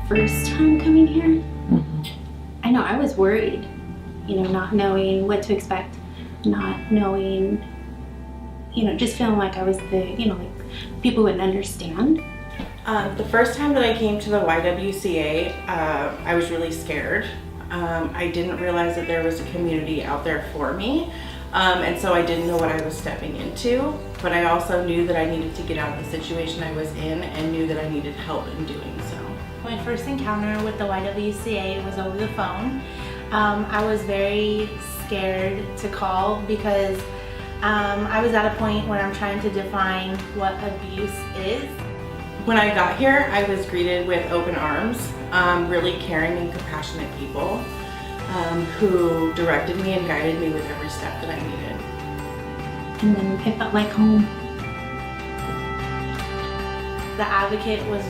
first time coming here, I know I was worried, not knowing what to expect, not knowing, just feeling like I was like people wouldn't understand. The first time that I came to the YWCA, I was really scared. I didn't realize that there was a community out there for me, and so I didn't know what I was stepping into, but I also knew that I needed to get out of the situation I was in and knew that I needed help in doing so. My first encounter with the YWCA was over the phone. I was very scared to call because I was at a point where I'm trying to define what abuse is. When I got here, I was greeted with open arms, really caring and compassionate people who directed me and guided me with every step that I needed. And then it felt like home. The advocate was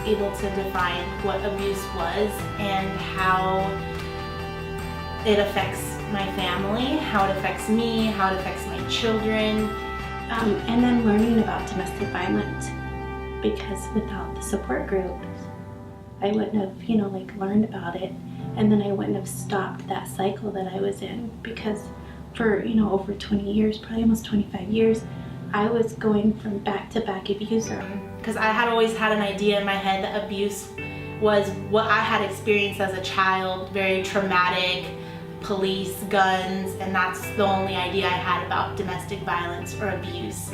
able to define what abuse was and how it affects my family, how it affects me, how it affects my children. And then learning about domestic violence, because without the support group, I wouldn't have, learned about it, and then I wouldn't have stopped that cycle that I was in, because for, over 20 years, probably almost 25 years, I was going from back-to-back abuser. Because I had always had an idea in my head that abuse was what I had experienced as a child, very traumatic, police, guns, and that's the only idea I had about domestic violence or abuse.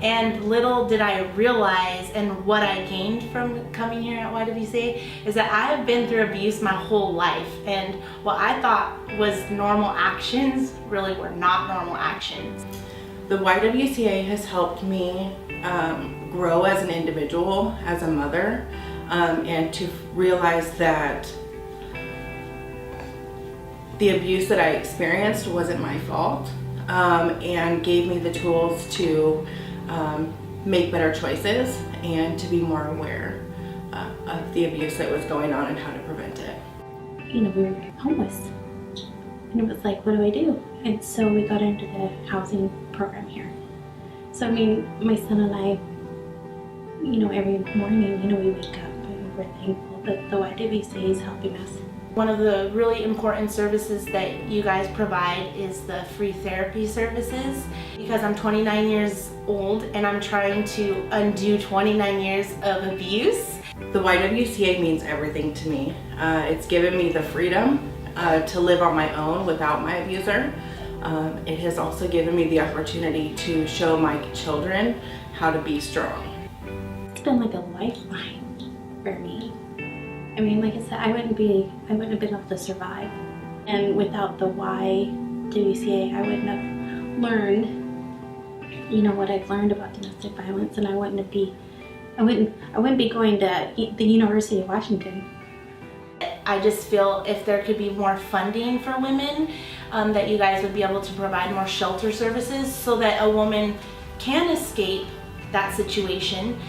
And little did I realize, and what I gained from coming here at YWCA, is that I have been through abuse my whole life, and what I thought was normal actions really were not normal actions. The YWCA has helped me grow as an individual, as a mother, and to realize that the abuse that I experienced wasn't my fault, and gave me the tools to make better choices and to be more aware of the abuse that was going on and how to prevent it. We were homeless, and it was like, what do I do? And so we got into the housing program here. So my son and I, every morning, we wake up and we're thankful that the YWCA is helping us. One of the really important services that you guys provide is the free therapy services, because I'm 29 years old and I'm trying to undo 29 years of abuse. The YWCA means everything to me. It's given me the freedom to live on my own without my abuser. It has also given me the opportunity to show my children how to be strong. It's been like a lifeline for me. Like I said, I wouldn't have been able to survive. And without the YWCA, I wouldn't have learned, what I've learned about domestic violence, and I wouldn't be going to the University of Washington. I just feel if there could be more funding for women, that you guys would be able to provide more shelter services so that a woman can escape that situation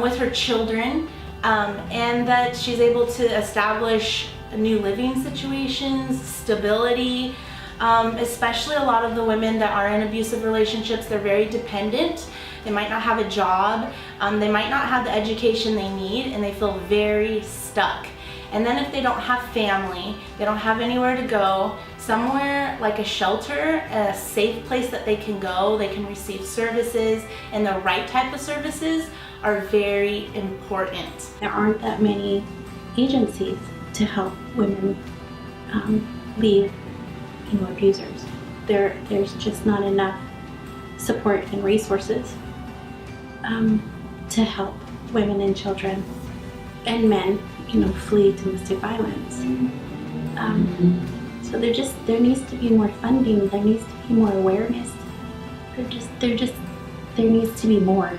with her children, and that she's able to establish new living situations, stability, especially a lot of the women that are in abusive relationships. They're very dependent. They might not have a job, they might not have the education they need, and they feel very stuck. And then if they don't have family, they don't have anywhere to go, somewhere like a shelter, a safe place that they can go, they can receive services, and the right type of services are very important. There aren't that many agencies to help women leave, abusers. There's just not enough support and resources to help women and children and men, flee domestic violence. So there needs to be more funding. There needs to be more awareness. There needs to be more.